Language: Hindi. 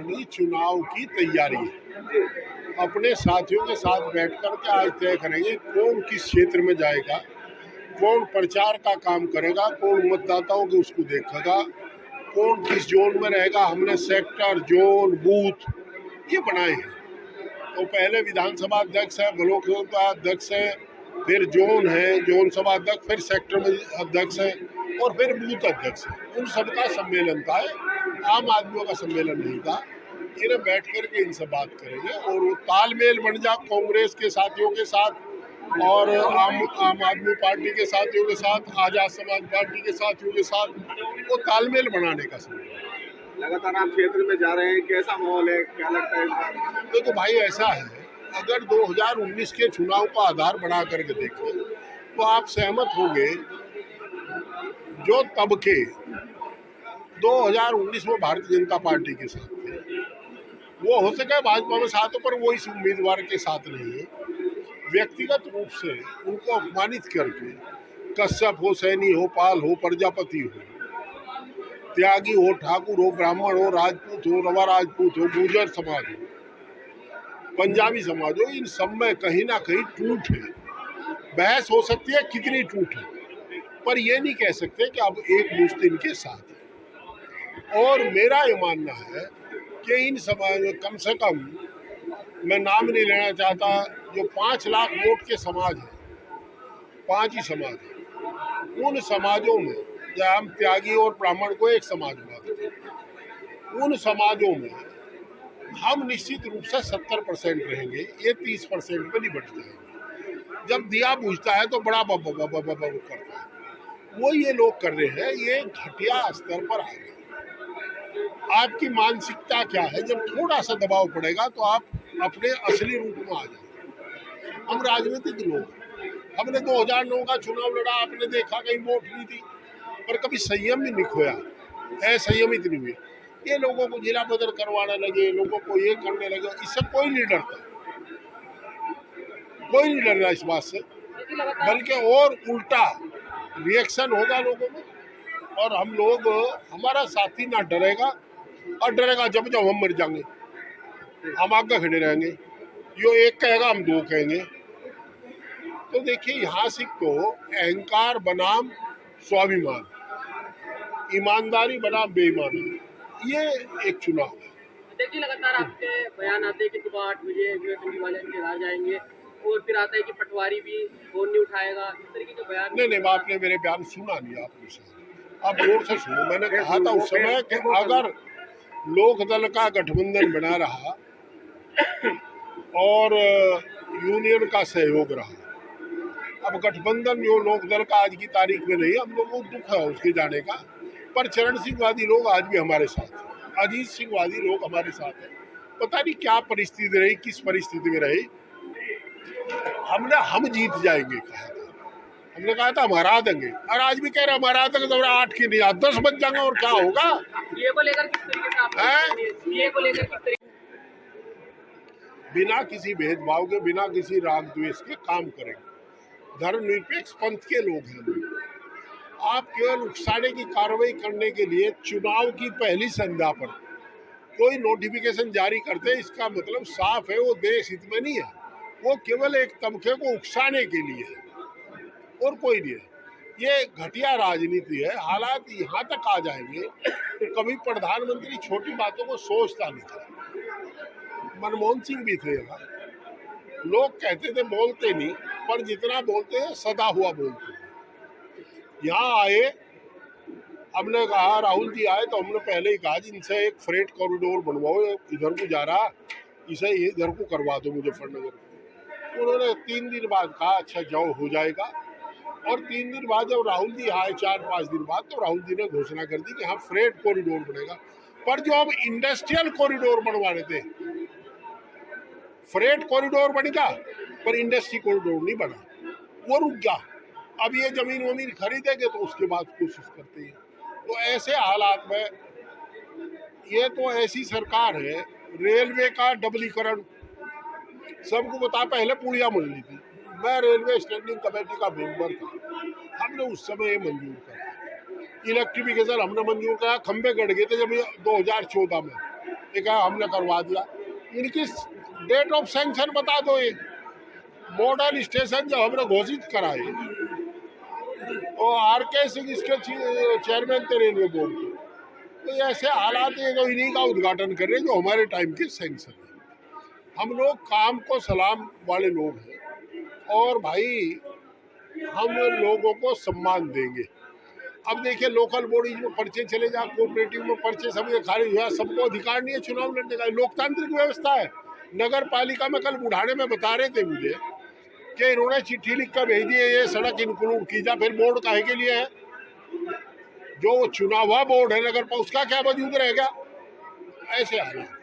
चुनाव की तैयारी है। अपने साथियों के साथ बैठ कर के आज तय करेंगे कौन किस क्षेत्र में जाएगा, कौन प्रचार का काम करेगा, कौन मतदाताओं को उसको देखेगा, कौन किस जोन में रहेगा। हमने सेक्टर, जोन, बूथ ये बनाए हैं। तो पहले विधानसभा अध्यक्ष है, ब्लॉक सभा अध्यक्ष है, फिर जोन है, जोन सभा अध्यक्ष, फिर सेक्टर में अध्यक्ष है और फिर बूथ अध्यक्ष है। उन सबका सम्मेलन था, आम आदमियों का सम्मेलन नहीं था। इन्हें बैठ करके इनसे बात करेंगे और वो तालमेल बन जा कांग्रेस के साथियों के साथ और आम आदमी पार्टी के साथियों के साथ, आजाद समाज पार्टी के साथियों के साथ, वो तालमेल बनाने का समय। लगातार आप क्षेत्र में जा रहे हैं, कैसा माहौल है, क्या लगता है? देखो भाई, ऐसा है, अगर 2019 के चुनाव का आधार बना करके देखें तो आप सहमत होंगे, जो तबके 2019 में भारतीय जनता पार्टी के साथ थे वो हो सके भाजपा में साथ हो, पर वो इस उम्मीदवार के साथ नहीं है। व्यक्तिगत रूप से उनको अपमानित करके, कश्यप हो, सैनी हो, पाल हो, प्रजापति हो, त्यागी हो, ठाकुर हो, ब्राह्मण हो, राजपूत हो, रवा राजपूत हो, गुर्जर समाज हो, पंजाबी समाज हो, इन सब में कहीं ना कहीं टूट है। बहस हो सकती है कितनी टूट है, पर ये नहीं कह सकते कि अब एक मुस्लिम के साथ है। और मेरा ये मानना है कि इन समाज में कम से कम, मैं नाम नहीं लेना चाहता, जो 5 लाख वोट के समाज है, 5 ही समाज है, उन समाजों में, जहाँ हम त्यागी और ब्राह्मण को एक समाज मानते हैं, उन समाजों में हम निश्चित रूप से 70% रहेंगे, ये 30% पे निपट जाएंगे। जब दिया बुझता है तो बड़ा बब करता है, वो ये लोग कर रहे हैं। ये घटिया स्तर पर आ गए। आपकी मानसिकता क्या है? जब थोड़ा सा दबाव पड़ेगा तो आप अपने असली रूप में आ जाए। हम राजनीतिक लोग हैं, हमने 2009 का चुनाव लड़ा, आपने देखा कहीं वोट नहीं थी, पर कभी संयम भी नहीं खोया, असंयमित नहीं हुए। ये लोगों को जिला बदल करवाने लगे, लोगों को ये करने लगे, इससे कोई नहीं डरता, कोई नहीं डर रहा इस बात से, बल्कि और उल्टा रिएक्शन होगा लोगों में। और हम लोग, हमारा साथी ना डरेगा, और डरेगा जब हम मर जाएंगे, हम आगे खड़े रहेंगे, यो एक कहेगा हम 2 कहेंगे। तो देखिए, यहाँ से तो अहंकार बनाम स्वाभिमान, ईमानदारी बनाम बेईमानी, ये एक चुनाव है। देखिए, लगातार आपके बयान आते हैं कि सुबह 8 बजे जो है वाले इंतजार जाएंगे, और फिर आता है कि पटवारी भी फोन नहीं उठाएगा, इस तरीके के बयान। नहीं, आपने मेरे बयान सुना नहीं, आप जोर से सुनो। मैंने कहा था उस समय कि अगर लोकदल का गठबंधन बना रहा और यूनियन का सहयोग रहा, अब गठबंधन जो लोकदल का आज की तारीख में नहीं, हम लोगों को दुख है उसके जाने का, पर चरण सिंह वादी लोग आज भी हमारे साथ हैं, अजीत सिंह वादी लोग हमारे साथ हैं। पता नहीं क्या परिस्थिति रही, किस परिस्थिति में रही, हम जीत जाएंगे कहा था, हमने कहा था हम हरा देंगे, और आज भी कह रहे हम हरा देंगे। तो 8 की नहीं, 10 बज जाएंगे, और क्या होगा? ये को लेकर किस तरीके से आप, ये को लेकर किस तरीके, बिना किसी भेदभाव के, बिना किसी राग द्वेष के काम करेंगे। धर्मनिरपेक्ष पंथ के लोग हैं। आप केवल उकसाने की कार्रवाई करने के लिए चुनाव की पहली संध्या पर कोई नोटिफिकेशन जारी करते हैं, इसका मतलब साफ है वो देश हित में नहीं है, वो केवल एक तबके को उकसाने के लिए है और कोई नहीं है। ये घटिया राजनीति है। हालात यहाँ तक आ जाएंगे, कभी प्रधानमंत्री छोटी बातों को सोचता नहीं था। मनमोहन सिंह भी थे यहाँ, लोग कहते थे बोलते नहीं, पर जितना बोलते हैं सदा हुआ बोलते हैं। यहाँ आए, हमने कहा, राहुल जी आए तो हमने पहले ही कहा इनसे एक फ्रेट कॉरिडोर बनवाओ, इधर को जा रहा, इसे इधर को करवा दो मुजफ्फरनगर को। उन्होंने 3 दिन बाद कहा अच्छा जाओ, हो जाएगा। और 3 दिन बाद जब राहुल जी आए, 4-5 दिन बाद, तो राहुल जी ने घोषणा कर दी कि हाँ फ्रेट कॉरिडोर बनेगा। पर जो हम इंडस्ट्रियल कॉरिडोर बनवा रहे थे, फ्रेट कॉरिडोर बन गया पर इंडस्ट्री कॉरिडोर नहीं बना, वो रुक गया। अब ये जमीन खरीदेंगे तो उसके बाद कोशिश करते हैं। तो ऐसे हालात में ये तो ऐसी सरकार है, रेलवे का डबलीकरण सबको बता, पहले पुड़िया मिलनी थी, मैं रेलवे स्टैंडिंग कमेटी का मेंबर था, हमने उस समय ये मंजूर करा। इलेक्ट्रिफिकेशन हमने मंजूर करा, खंबे गड़ गए थे जब 2014 में, एक हमने करवा दिया। इनकी डेट ऑफ सैंक्शन बता दो। ये मॉडल स्टेशन जब हमने घोषित कराए और RK सिंह इसके चेयरमैन थे रेलवे बोर्ड के, तो ऐसे हालात हैं जो इन्हीं का उद्घाटन कर रहे हैं जो हमारे टाइम के सैंक्शन है। हम लोग काम को सलाम वाले लोग हैं और भाई हम लोगों को सम्मान देंगे। अब देखिए लोकल बॉडीज में पर्चे चले जा, कोऑपरेटिव में पर्चे सब खारिज हुआ, सबको अधिकार नहीं है चुनाव लड़ने का। लोकतांत्रिक व्यवस्था है। नगर पालिका में कल बुढ़ाने में बता रहे थे मुझे कि इन्होंने चिट्ठी लिख कर भेज दी है ये सड़क इंक्लूड की जा, फिर बोर्ड काहे के लिए है? जो चुना हुआ बोर्ड है नगर पर उसका क्या वजूद रहेगा? ऐसे हालात।